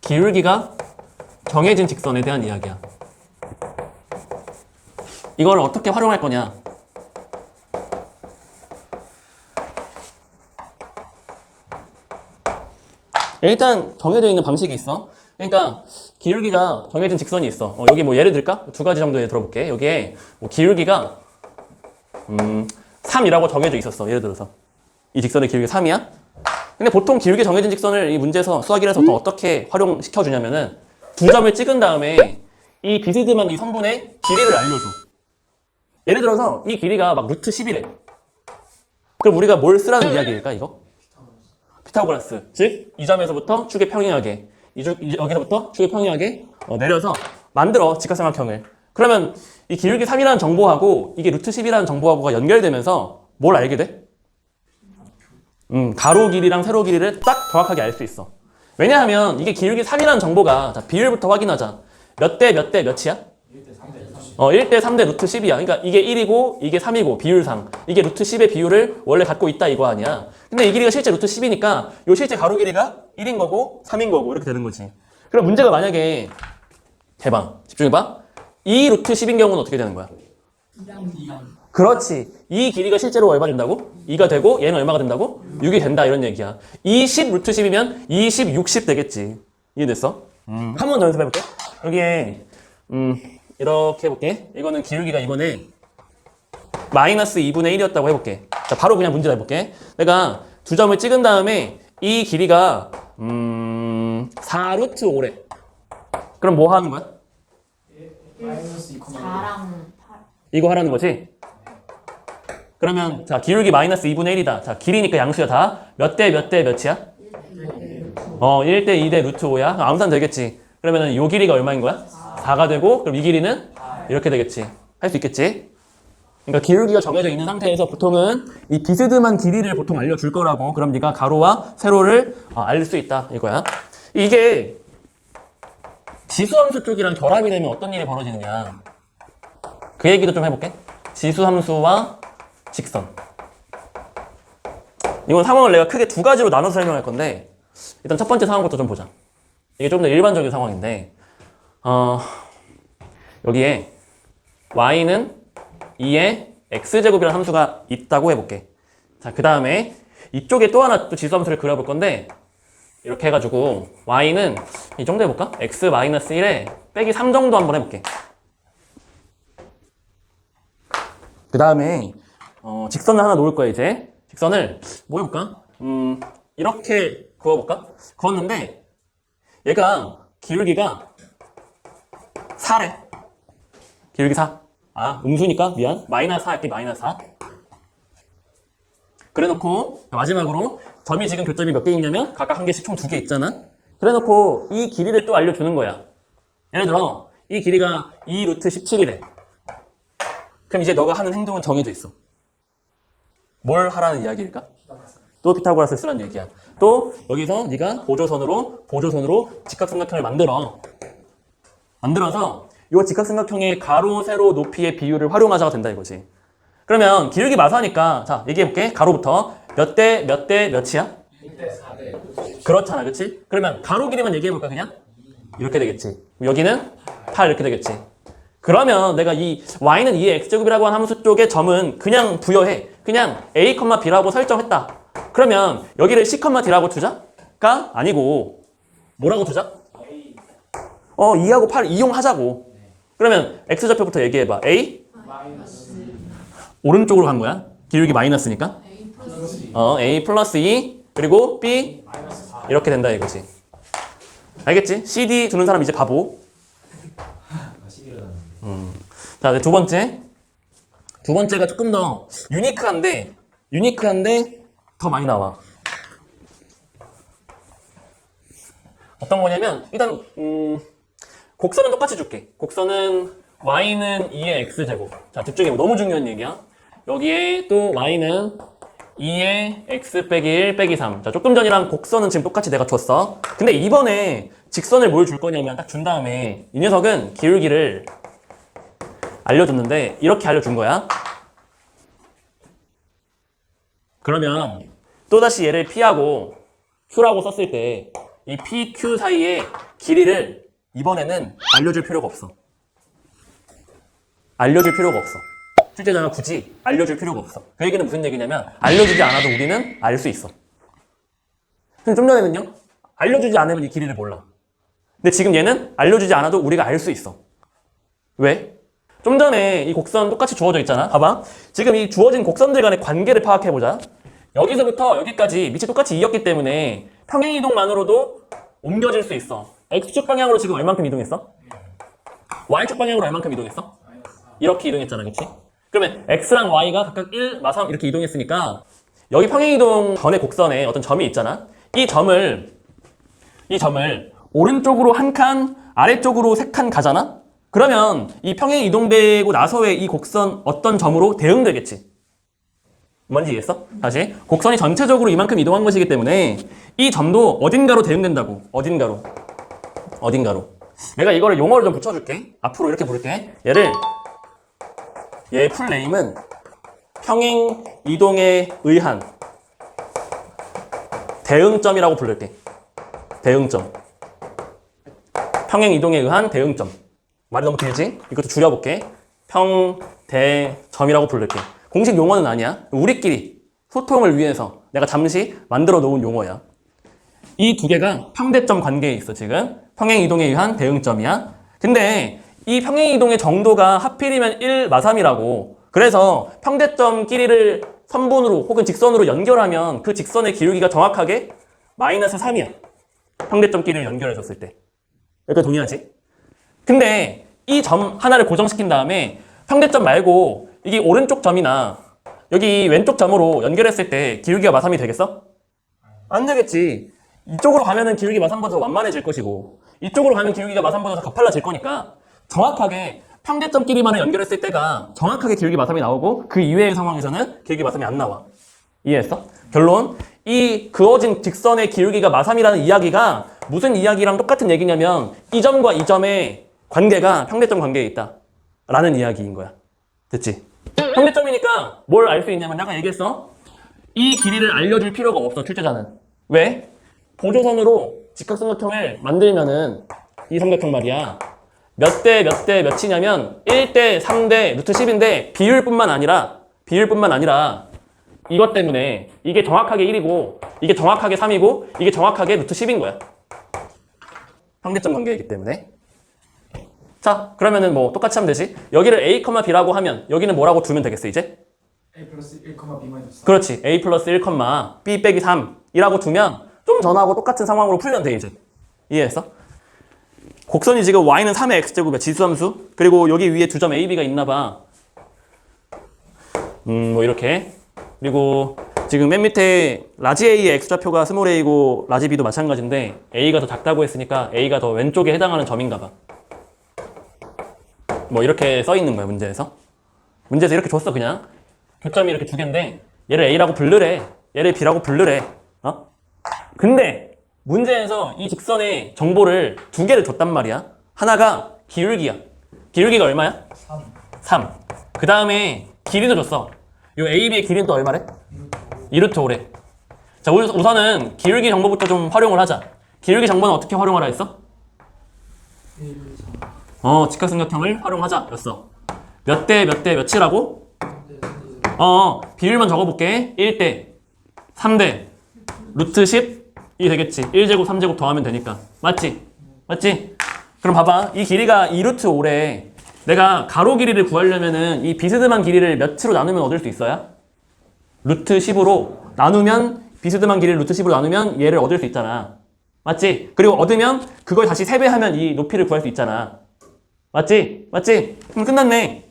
기울기가 정해진 직선에 대한 이야기야. 이걸 어떻게 활용할 거냐? 일단 정해져 있는 방식이 있어. 그러니까 기울기가 정해진 직선이 있어. 여기 뭐 예를 들까? 두 가지 정도 들어볼게. 여기에 뭐 기울기가 3이라고 정해져 있었어. 예를 들어서 이 직선의 기울기가 3이야? 근데 보통 기울기 정해진 직선을 이 문제에서 수학이라서 또 어떻게 활용시켜 주냐면은 두 점을 찍은 다음에 이 비스듬한 이 선분의 길이를 알려줘. 예를 들어서 이 길이가 막 루트 10이래. 그럼 우리가 뭘 쓰라는 이야기일까 이거? 피타고라스. 즉 이 점에서부터 축의 평행하게 여기서부터 축의 평행하게 내려서 만들어 직각삼각형을. 그러면 이 기울기 3이라는 정보하고 이게 루트 10이라는 정보하고가 연결되면서 뭘 알게 돼? 가로 길이랑 세로 길이를 딱 정확하게 알 수 있어. 왜냐하면 이게 기울기 3이라는 정보가, 자, 비율부터 확인하자. 몇 대 몇 대 몇이야? 1대 3대 루트 10이야. 그러니까 이게 1이고 이게 3이고 비율상 이게 루트 10의 비율을 원래 갖고 있다 이거 아니야. 근데 이 길이가 실제 루트 10이니까 요 실제 가로 길이가 1인 거고 3인 거고 이렇게 되는 거지. 그럼 문제가 만약에 대박 집중해봐. 이 루트 10인 경우는 어떻게 되는 거야? 2랑 그렇지. 이 길이가 실제로 얼마 된다고? 2가 되고 얘는 얼마가 된다고? 6이 된다 이런 얘기야. 20 루트 10이면 20, 60 되겠지. 이해됐어? 한 번 더 연습해볼게. 여기에 이렇게 해볼게. 이거는 기울기가 이번에 마이너스 2분의 1이었다고 해볼게. 자, 바로 그냥 문제 해볼게. 내가 두 점을 찍은 다음에 이 길이가 4 루트 5래. 그럼 뭐 하는 거야? 마이너스 2,5 4랑 8. 이거 하라는 거지? 그러면 자, 기울기 마이너스 2분의 1이다. 자, 길이니까 양수야 다. 몇 대 몇 대 몇이야? 1대 2대 루트 5야. 암산 되겠지. 그러면은 요 길이가 얼마인 거야? 4가 되고, 그럼 이 길이는 이렇게 되겠지. 할 수 있겠지? 그러니까 기울기가 정해져 있는 상태에서 보통은 이 비스듬한 길이를 보통 알려줄 거라고. 그럼 네가 가로와 세로를 알 수 있다 이거야. 이게 지수함수 쪽이랑 결합이 되면 어떤 일이 벌어지느냐. 그 얘기도 좀 해볼게. 지수함수와 직선. 이건 상황을 내가 크게 두 가지로 나눠서 설명할 건데 일단 첫 번째 상황부터 좀 보자. 이게 좀 더 일반적인 상황인데 여기에 y는 2의 x제곱이라는 함수가 있다고 해볼게. 자, 그 다음에 이쪽에 또 하나 또 지수함수를 그려볼 건데 이렇게 해가지고 y는 이 정도 해볼까? x-1에 빼기 3 정도 한번 해볼게. 그 다음에 직선을 하나 놓을 거야 이제. 직선을 뭐 해볼까? 이렇게 그어볼까? 그었는데 얘가 기울기가 4래. 기울기 4. 음수니까 미안. 마이너스 4 할게. 마이너스 4. 그래놓고 마지막으로 점이 지금 교점이 몇 개 있냐면 각각 한 개씩 총 2개 있잖아. 그래놓고 이 길이를 또 알려주는 거야. 예를 들어 이 길이가 2 루트 17이래. 그럼 이제 너가 하는 행동은 정해져 있어. 뭘 하라는 이야기일까? 또 피타고라스 쓰라는 얘기야. 또 여기서 네가 보조선으로 직각삼각형을 만들어서 이 직각삼각형의 가로, 세로, 높이의 비율을 활용하자가 된다 이거지. 그러면 기울기 마사니까 자 얘기해볼게. 가로부터 몇 대 몇 대 몇이야? 1대 4대 그렇잖아, 그렇지? 그러면 가로 길이만 얘기해볼까 그냥? 이렇게 되겠지. 여기는 8 이렇게 되겠지. 그러면 내가 이 y는 2의 x제곱이라고 한 함수 쪽의 점은 그냥 부여해. 그냥 a, b라고 설정했다. 그러면 여기를 c, d라고 두자가 아니고 뭐라고 두자? 2하고 8 이용하자고. 그러면 x좌표부터 얘기해봐. a? 오른쪽으로 간 거야. 기울기 마이너스니까. a 플러스 2 그리고 b 이렇게 된다 이거지. 알겠지? cd 두는 사람 이제 바보. 자, 두 번째가 조금 더 유니크한데 더 많이 나와. 어떤 거냐면 일단 곡선은 똑같이 줄게. 곡선은 y는 2의 x제곱. 자, 집중해. 너무 중요한 얘기야. 여기에 또 y는 2의 x 빼기 1 빼기 3. 자, 조금 전이랑 곡선은 지금 똑같이 내가 줬어. 근데 이번에 직선을 뭘 줄 거냐면 딱 준 다음에 이 녀석은 기울기를 알려줬는데 이렇게 알려준 거야. 그러면 또다시 얘를 P하고 Q라고 썼을 때 이 P, Q 사이에 길이를 이번에는 알려줄 필요가 없어. 알려줄 필요가 없어. 출제자가 굳이 알려줄 필요가 없어. 그 얘기는 무슨 얘기냐면 알려주지 않아도 우리는 알 수 있어. 근데 좀 전에는요, 알려주지 않으면 이 길이를 몰라. 근데 지금 얘는 알려주지 않아도 우리가 알 수 있어. 왜? 좀 전에 이 곡선 똑같이 주어져 있잖아. 봐봐. 지금 이 주어진 곡선들 간의 관계를 파악해보자. 여기서부터 여기까지 밑이 똑같이 2였기 때문에 평행이동만으로도 옮겨질 수 있어. X축 방향으로 지금 얼만큼 이동했어? Y축 방향으로 얼만큼 이동했어? 이렇게 이동했잖아, 그치? 그러면 X랑 Y가 각각 1, 3 이렇게 이동했으니까 여기 평행이동 전의 곡선에 어떤 점이 있잖아. 이 점을 오른쪽으로 한 칸, 아래쪽으로 3칸 가잖아? 그러면 이 평행 이동되고 나서의 이 곡선 어떤 점으로 대응되겠지? 뭔지 이해했어? 다시. 곡선이 전체적으로 이만큼 이동한 것이기 때문에 이 점도 어딘가로 대응된다고. 어딘가로. 내가 이거를 용어를 좀 붙여줄게. 앞으로 이렇게 부를게. 얘의 풀네임은 평행 이동에 의한 대응점이라고 부를게. 대응점. 평행 이동에 의한 대응점. 말이 너무 길지? 이것도 줄여볼게. 평대점이라고 부를게. 공식 용어는 아니야. 우리끼리 소통을 위해서 내가 잠시 만들어 놓은 용어야. 이 두 개가 평대점 관계에 있어, 지금. 평행 이동에 의한 대응점이야. 근데 이 평행 이동의 정도가 하필이면 1, 3이라고. 그래서 평대점 끼리를 선분으로 혹은 직선으로 연결하면 그 직선의 기울기가 정확하게 마이너스 3이야. 평대점 끼리를 연결해줬을 때. 여기까지 동의하지? 근데 이 점 하나를 고정시킨 다음에 평대점 말고 이게 오른쪽 점이나 여기 왼쪽 점으로 연결했을 때 기울기가 마삼이 되겠어? 안 되겠지. 이쪽으로 가면은 기울기 마삼보다 더 완만해질 것이고 이쪽으로 가면 기울기가 마삼보다 더 가팔라질 거니까 정확하게 평대점끼리만을 연결했을 때가 정확하게 기울기 마삼이 나오고 그 이외의 상황에서는 기울기 마삼이 안 나와. 이해했어? 결론, 이 그어진 직선의 기울기가 마삼이라는 이야기가 무슨 이야기랑 똑같은 얘기냐면 이 점과 이 점의 관계가 평대점 관계에 있다 라는 이야기인 거야. 됐지? 평대점이니까 뭘 알 수 있냐면 내가 얘기했어. 이 길이를 알려줄 필요가 없어, 출제자는. 왜? 보조선으로 직각삼각형을 만들면은 이 삼각형 말이야. 몇 대 몇이냐면 1대 3대 루트 10인데 비율뿐만 아니라 이것 때문에 이게 정확하게 1이고 이게 정확하게 3이고 이게 정확하게 루트 10인 거야. 평대점 관계이기 때문에. 자, 그러면은 뭐 똑같이 하면 되지. 여기를 A, B라고 하면 여기는 뭐라고 두면 되겠어, 이제? A 플러스 1, B 마이너스 3. 그렇지. A 플러스 1, B 빼기 3이라고 두면 좀 전하고 똑같은 상황으로 풀면 돼, 이제. 이해했어? 곡선이 지금 y는 3의 x제곱이야. 지수함수. 그리고 여기 위에 두 점 A, B가 있나 봐. 뭐 이렇게. 그리고 지금 맨 밑에 라지 A의 x좌표가 스몰 a고 라지 B도 마찬가지인데 A가 더 작다고 했으니까 A가 더 왼쪽에 해당하는 점인가 봐. 뭐 이렇게 써 있는 거야, 문제에서. 문제에서 이렇게 줬어, 그냥. 교점이 이렇게 두 개인데 얘를 A라고 부르래. 얘를 B라고 부르래. 어? 근데 문제에서 이 직선의 정보를 두 개를 줬단 말이야. 하나가 기울기야. 기울기가 얼마야? 3. 그 다음에 길이도 줬어. 요 AB의 길이는 또 얼마래? 2루트 5래. 자, 우선은 기울기 정보부터 좀 활용을 하자. 기울기 정보는 어떻게 활용하라 했어? 직각삼각형을 활용하자 였어. 몇 대 몇이라고? 비율만 적어볼게. 1대 3대 루트 10이 되겠지. 1제곱 3제곱 더하면 되니까. 맞지? 그럼 봐봐. 이 길이가 2루트 5래. 내가 가로 길이를 구하려면은 이 비스듬한 길이를 몇으로 나누면 얻을 수 있어요? 루트 10으로 나누면, 비스듬한 길이를 루트 10으로 나누면 얘를 얻을 수 있잖아. 맞지? 그리고 얻으면 그걸 다시 3배하면 이 높이를 구할 수 있잖아. 맞지? 그럼 끝났네.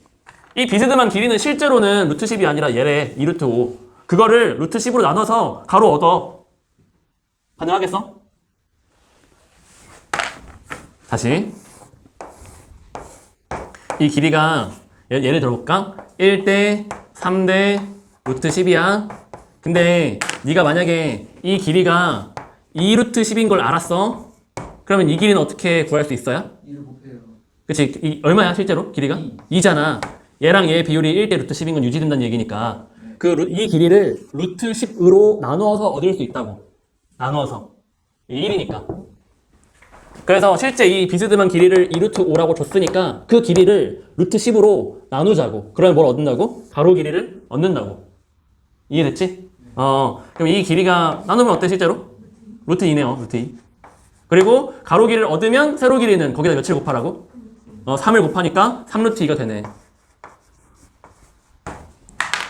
이 비스듬한 길이는 실제로는 루트 10이 아니라 얘래. 2루트 5. 그거를 루트 10으로 나눠서 가로 얻어. 가능하겠어? 다시. 이 길이가 예를 들어볼까? 1대 3대 루트 10이야. 근데 네가 만약에 이 길이가 2루트 10인 걸 알았어? 그러면 이 길이는 어떻게 구할 수 있어요? 2를 곱해요. 그치? 얼마야 실제로? 길이가? 2잖아. 얘랑 얘의 비율이 1대 루트 10인 건 유지된다는 얘기니까 이 길이를 루트 10으로 나누어서 얻을 수 있다고. 나누어서. 1이니까. 그래서 실제 이 비스듬한 길이를 2루트 5라고 줬으니까 그 길이를 루트 10으로 나누자고. 그러면 뭘 얻는다고? 가로 길이를 얻는다고. 이해됐지? 그럼 이 길이가 나누면 어때 실제로? 루트 2네요. 루트 2. 그리고 가로 길이를 얻으면 세로 길이는 거기다 며칠 곱하라고? 3을 곱하니까 3루트 2가 되네.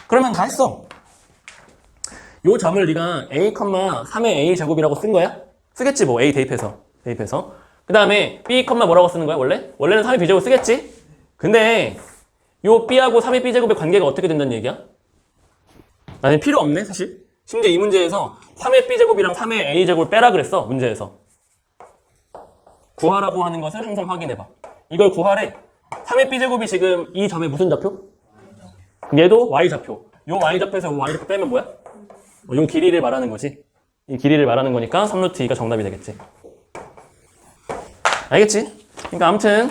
그러면 다 했어. 요 점을 네가 a, 3의 a 제곱이라고 쓴 거야? 쓰겠지 뭐 a 대입해서. 그 다음에 b, 뭐라고 쓰는 거야 원래? 원래는 3의 b제곱 쓰겠지? 근데 요 b하고 3의 b제곱의 관계가 어떻게 된다는 얘기야? 아니 필요 없네 사실. 심지어 이 문제에서 3의 b제곱이랑 3의 a제곱을 빼라 그랬어 문제에서. 구하라고 하는 것을 항상 확인해봐. 이걸 구하래. 3의 b제곱이 지금 이 점의 무슨 좌표? 얘도 y좌표. 요 y좌표에서 요 y좌표 빼면 뭐야? 요 길이를 말하는 거지. 이 길이를 말하는 거니까 3루트 2가 정답이 되겠지. 알겠지? 그러니까 아무튼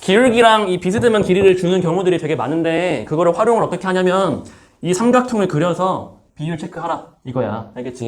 기울기랑 이 비스듬한 길이를 주는 경우들이 되게 많은데 그거를 활용을 어떻게 하냐면 이 삼각형을 그려서 비율 체크하라 이거야. 알겠지?